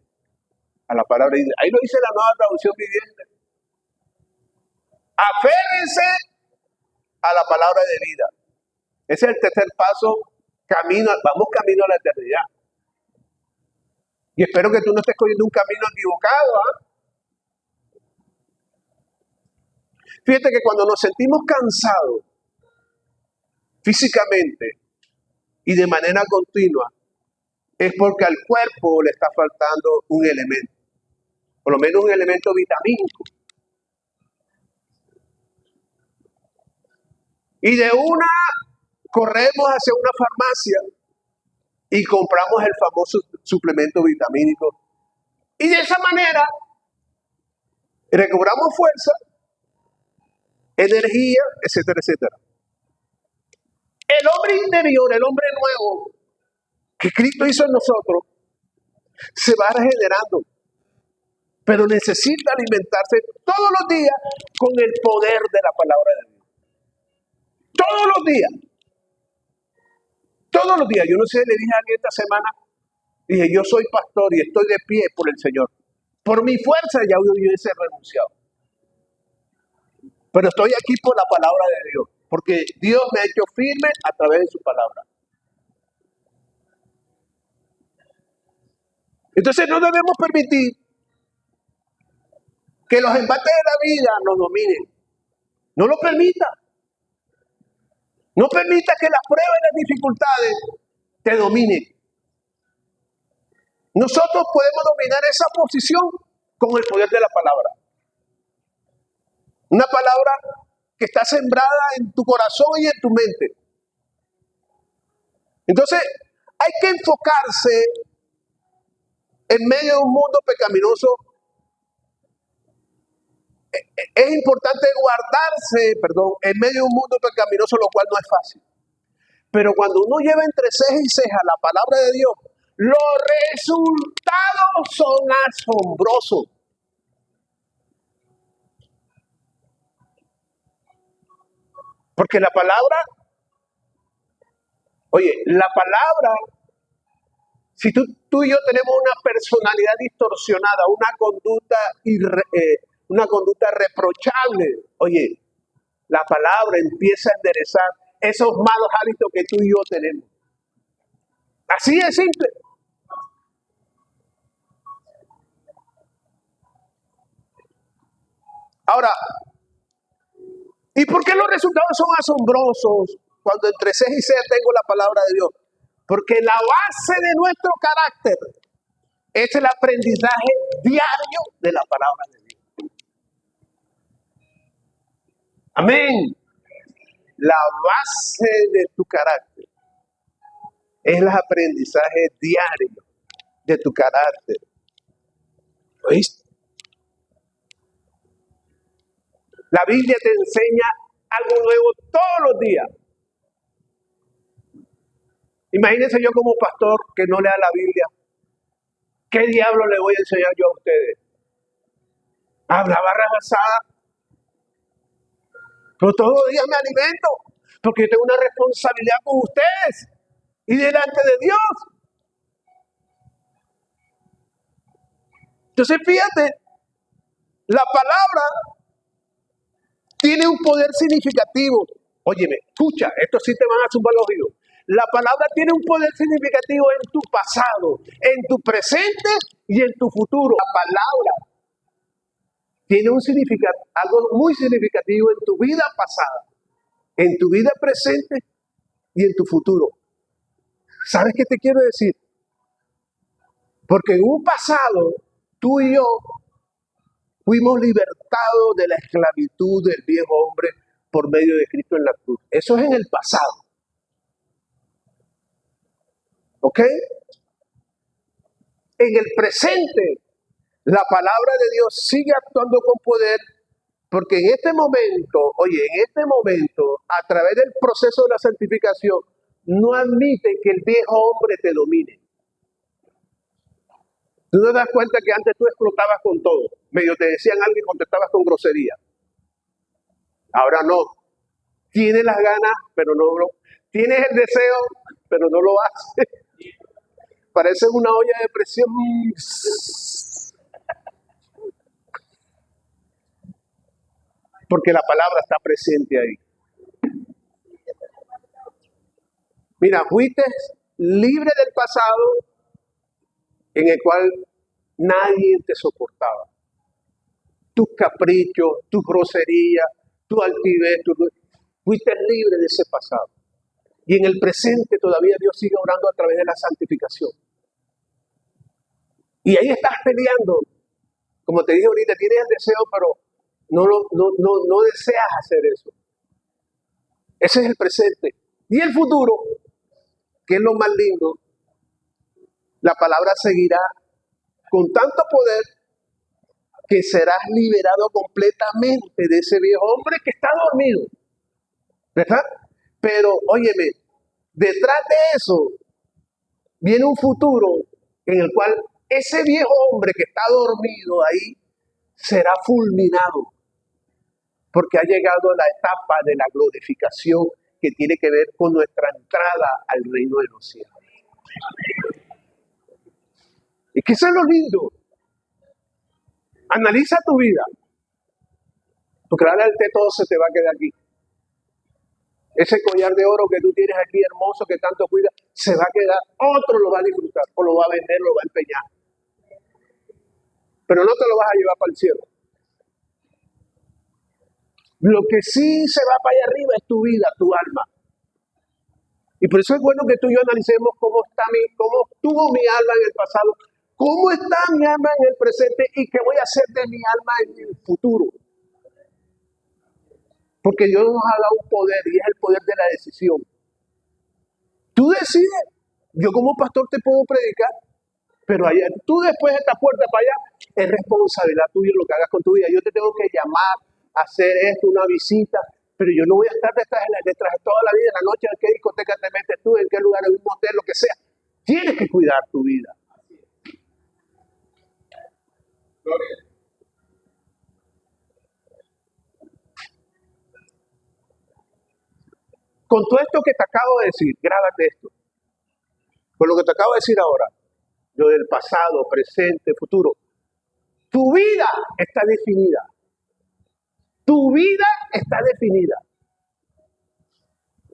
a la palabra de vida. Ahí lo dice la Nueva Traducción Viviente. Aférrense a la palabra de vida. Ese es el tercer paso, vamos camino a la eternidad. Y espero que tú no estés cogiendo un camino equivocado. Fíjate que cuando nos sentimos cansados físicamente y de manera continua, es porque al cuerpo le está faltando un elemento, por lo menos un elemento vitamínico. Y de una corremos hacia una farmacia y compramos el famoso suplemento vitamínico. Y de esa manera recobramos fuerza, energía, etcétera, etcétera. El hombre interior, el hombre nuevo que Cristo hizo en nosotros, se va regenerando, pero necesita alimentarse todos los días con el poder de la palabra de Dios. Todos los días. Todos los días. Yo no sé, le dije a alguien esta semana, dije, yo soy pastor y estoy de pie por el Señor. Por mi fuerza ya yo hubiese renunciado. Pero estoy aquí por la palabra de Dios, porque Dios me ha hecho firme a través de su palabra. Entonces no debemos permitir que los embates de la vida nos dominen. No lo permita. No permita que las pruebas y las dificultades te dominen. Nosotros podemos dominar esa posición con el poder de la palabra. Una palabra que está sembrada en tu corazón y en tu mente. Entonces, hay que enfocarse en medio de un mundo pecaminoso. Es importante guardarse, en medio de un mundo pecaminoso, lo cual no es fácil. Pero cuando uno lleva entre ceja y ceja la palabra de Dios, los resultados son asombrosos. Porque la palabra, si tú y yo tenemos una personalidad distorsionada, una conducta reprochable, la palabra empieza a enderezar esos malos hábitos que tú y yo tenemos. Así de simple. Ahora, ¿y por qué los resultados son asombrosos cuando entre ceja y ceja tengo la palabra de Dios? Porque la base de nuestro carácter es el aprendizaje diario de la palabra de Dios. Amén. La base de tu carácter es el aprendizaje diario de tu carácter. ¿Oíste? La Biblia te enseña algo nuevo todos los días. Imagínense yo como pastor que no lea la Biblia. ¿Qué diablo le voy a enseñar yo a ustedes? Habla barra basada. Pero todos los días me alimento, porque yo tengo una responsabilidad con ustedes y delante de Dios. Entonces fíjate, la palabra tiene un poder significativo. Óyeme, escucha, esto sí te van a zumbar los oídos. La palabra tiene un poder significativo en tu pasado, en tu presente y en tu futuro. La palabra tiene algo muy significativo en tu vida pasada, en tu vida presente y en tu futuro. ¿Sabes qué te quiero decir? Porque en un pasado, tú y yo fuimos libertados de la esclavitud del viejo hombre por medio de Cristo en la cruz. Eso es en el pasado. ¿Ok? En el presente, la palabra de Dios sigue actuando con poder, porque en este momento, a través del proceso de la santificación, no admite que el viejo hombre te domine. Tú te das cuenta que antes tú explotabas con todo. Medio te decían algo y contestabas con grosería. Ahora no. Tienes las ganas, pero no lo. Tienes el deseo, pero no lo haces. Parece una olla de presión. Porque la palabra está presente ahí. Mira, fuiste libre del pasado en el cual nadie te soportaba. Tus caprichos, tus groserías, tu altivez, fuiste libre de ese pasado. Y en el presente todavía Dios sigue obrando a través de la santificación. Y ahí estás peleando. Como te dije ahorita, tienes el deseo, pero no deseas hacer eso. Ese es el presente. Y el futuro, que es lo más lindo, la palabra seguirá con tanto poder que serás liberado completamente de ese viejo hombre que está dormido. ¿Verdad? Pero, óyeme, detrás de eso viene un futuro en el cual ese viejo hombre que está dormido ahí será fulminado, porque ha llegado la etapa de la glorificación que tiene que ver con nuestra entrada al reino de los cielos. ¿Y qué es lo lindo? Analiza tu vida, porque realmente todo se te va a quedar aquí. Ese collar de oro que tú tienes aquí, hermoso, que tanto cuidas, se va a quedar, otro lo va a disfrutar, o lo va a vender, lo va a empeñar. Pero no te lo vas a llevar para el cielo. Lo que sí se va para allá arriba es tu vida, tu alma. Y por eso es bueno que tú y yo analicemos cómo estuvo mi alma en el pasado, cómo está mi alma en el presente y qué voy a hacer de mi alma en el futuro. Porque Dios nos ha dado un poder y es el poder de la decisión. Tú decides. Yo como pastor te puedo predicar, pero allá, tú después de esta puerta para allá, es responsabilidad tuya lo que hagas con tu vida. Yo te tengo que llamar, hacer esto, una visita, pero yo no voy a estar detrás de toda la vida, en la noche, en qué discoteca te metes tú, en qué lugar, en un motel, lo que sea. Tienes que cuidar tu vida. Con todo esto que te acabo de decir, grábate esto. Con lo que te acabo de decir ahora, lo del pasado, presente, futuro. Tu vida está definida. Tu vida está definida.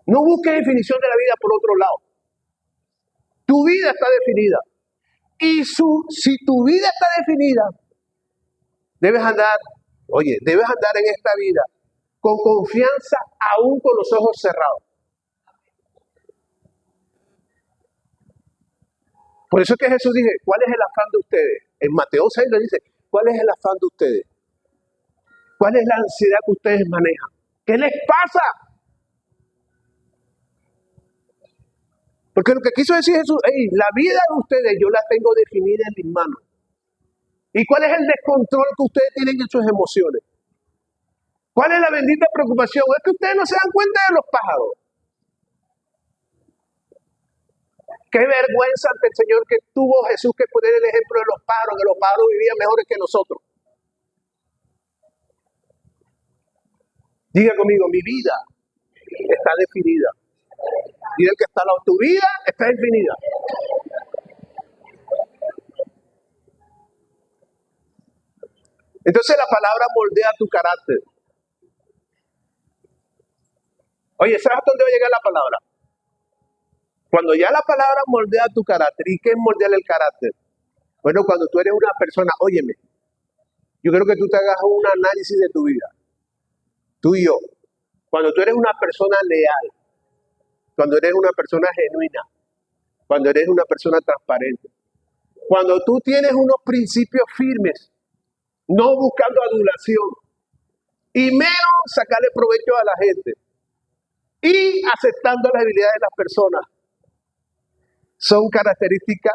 No busques definición de la vida por otro lado. Tu vida está definida. Y si tu vida está definida, debes andar en esta vida con confianza, aún con los ojos cerrados. Por eso es que Jesús dice, ¿cuál es el afán de ustedes? En Mateo 6 le dice, ¿cuál es el afán de ustedes? ¿Cuál es la ansiedad que ustedes manejan? ¿Qué les pasa? Porque lo que quiso decir Jesús, la vida de ustedes yo la tengo definida en mis manos. ¿Y cuál es el descontrol que ustedes tienen en sus emociones? ¿Cuál es la bendita preocupación? Es que ustedes no se dan cuenta de los pájaros. Qué vergüenza ante el Señor que tuvo Jesús que poner el ejemplo de los pájaros, que los pájaros vivían mejores que nosotros. Diga conmigo, mi vida está definida. Diga el que está al lado, tu vida está definida. Entonces la palabra moldea tu carácter. Oye, ¿sabes hasta dónde va a llegar la palabra? Cuando ya la palabra moldea tu carácter, ¿y qué es moldear el carácter? Bueno, cuando tú eres una persona, óyeme, yo quiero que tú te hagas un análisis de tu vida. Tú y yo. Cuando tú eres una persona leal, cuando eres una persona genuina, cuando eres una persona transparente, cuando tú tienes unos principios firmes, no buscando adulación, y menos sacarle provecho a la gente, y aceptando las habilidades de las personas, son características,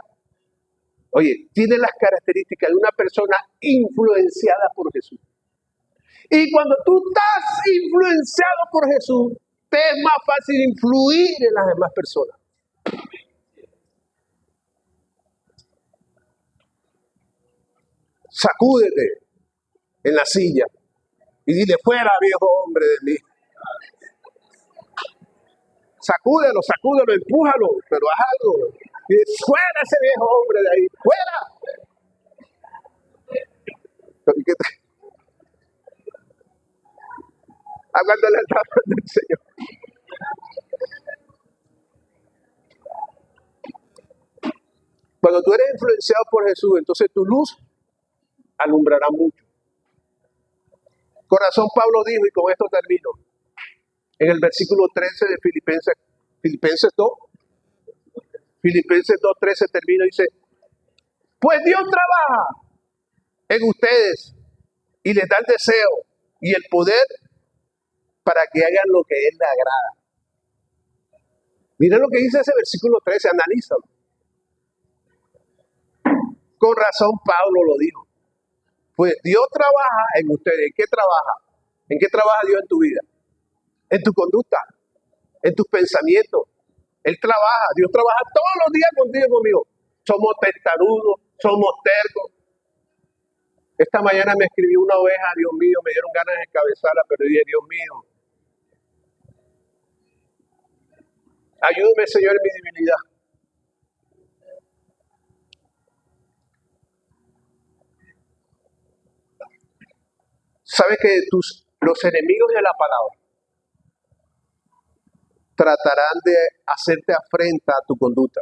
tiene las características de una persona influenciada por Jesús. Y cuando tú estás influenciado por Jesús, te es más fácil influir en las demás personas. Sacúdete en la silla y dile, fuera viejo hombre de mí. Sacúdelo, empújalo, pero haz algo. Y fuera ese viejo hombre de ahí, fuera. Hablándole al palabra del Señor. Cuando tú eres influenciado por Jesús, entonces tu luz alumbrará mucho. Con razón Pablo dijo, y con esto termino, en el versículo 13 de Filipenses 2:13 termina y dice, pues Dios trabaja en ustedes y les da el deseo y el poder para que hagan lo que a Él le agrada. Miren lo que dice ese versículo 13, analízalo. Con razón Pablo lo dijo. Pues Dios trabaja en ustedes. ¿En qué trabaja? ¿En qué trabaja Dios en tu vida? En tu conducta, en tus pensamientos. Él trabaja, Dios trabaja todos los días contigo y conmigo. Somos testarudos, somos tercos. Esta mañana me escribió una oveja, Dios mío, me dieron ganas de encabezarla, pero dije, Dios mío, ayúdame, Señor, en mi debilidad. ¿Sabes que los enemigos de la palabra tratarán de hacerte afrenta a tu conducta?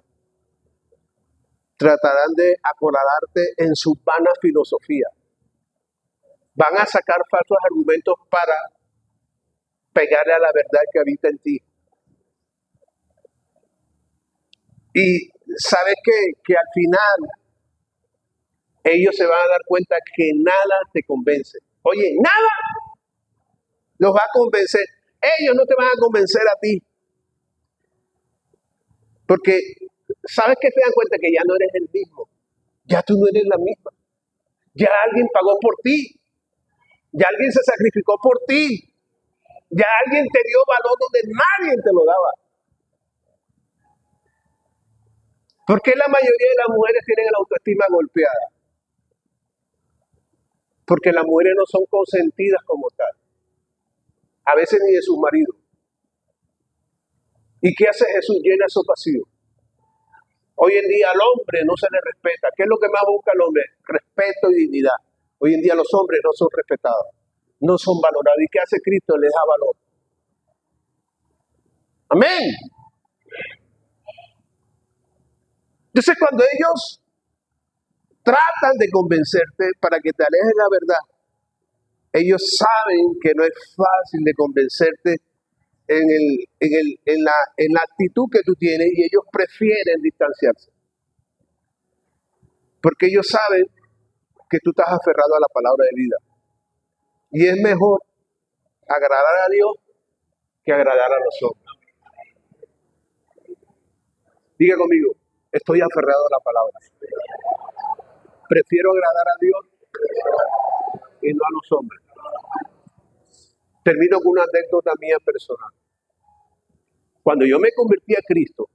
Tratarán de acorralarte en su vana filosofía. Van a sacar falsos argumentos para pegarle a la verdad que habita en ti. Y sabes que al final ellos se van a dar cuenta que nada te convence. Oye, nada. Los va a convencer. Ellos no te van a convencer a ti. Porque, ¿sabes qué? Se dan cuenta que ya no eres el mismo. Ya tú no eres la misma. Ya alguien pagó por ti. Ya alguien se sacrificó por ti. Ya alguien te dio valor donde nadie te lo daba. ¿Por qué la mayoría de las mujeres tienen la autoestima golpeada? Porque las mujeres no son consentidas como tal. A veces ni de sus maridos. ¿Y qué hace Jesús? Llena esos vacíos. Hoy en día al hombre no se le respeta. ¿Qué es lo que más busca el hombre? Respeto y dignidad. Hoy en día los hombres no son respetados, no son valorados. ¿Y qué hace Cristo? Les da valor. Amén. Entonces cuando ellos tratan de convencerte para que te alejes de la verdad, ellos saben que no es fácil de convencerte en la actitud que tú tienes y ellos prefieren distanciarse. Porque ellos saben que tú estás aferrado a la palabra de vida. Y es mejor agradar a Dios que agradar a los hombres. Diga conmigo, estoy aferrado a la palabra. Prefiero agradar a Dios y no a los hombres. Termino con una anécdota mía personal. Cuando yo me convertí a Cristo,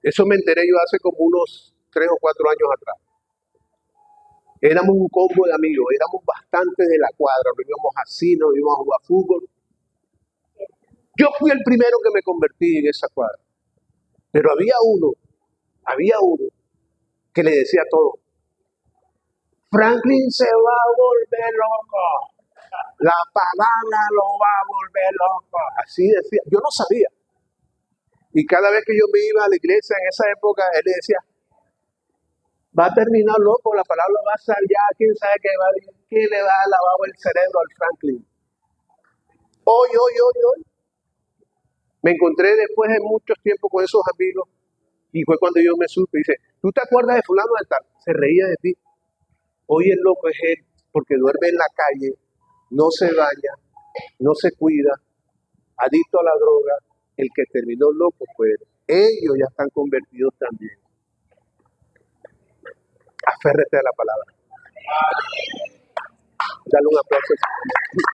eso me enteré yo hace como unos 3 o 4 años atrás. Éramos un combo de amigos, éramos bastantes de la cuadra, nos íbamos a cine, nos íbamos a jugar fútbol. Yo fui el primero que me convertí en esa cuadra. Pero había uno que le decía a todo: Franklin se va a volver loco. La palabra lo va a volver loco. Así decía. Yo no sabía. Y cada vez que yo me iba a la iglesia en esa época, él le decía: va a terminar loco, la palabra va a salir ya, quién sabe quién le va a lavar el cerebro al Franklin. Hoy. Me encontré después de muchos tiempos con esos amigos y fue cuando yo me supe. Dice: ¿tú te acuerdas de fulano de tal? Se reía de ti. Hoy el loco es él porque duerme en la calle, no se baña, no se cuida, adicto a la droga. El que terminó loco fue él. Ellos ya están convertidos también. Aférrate a la palabra. Dale un aplauso.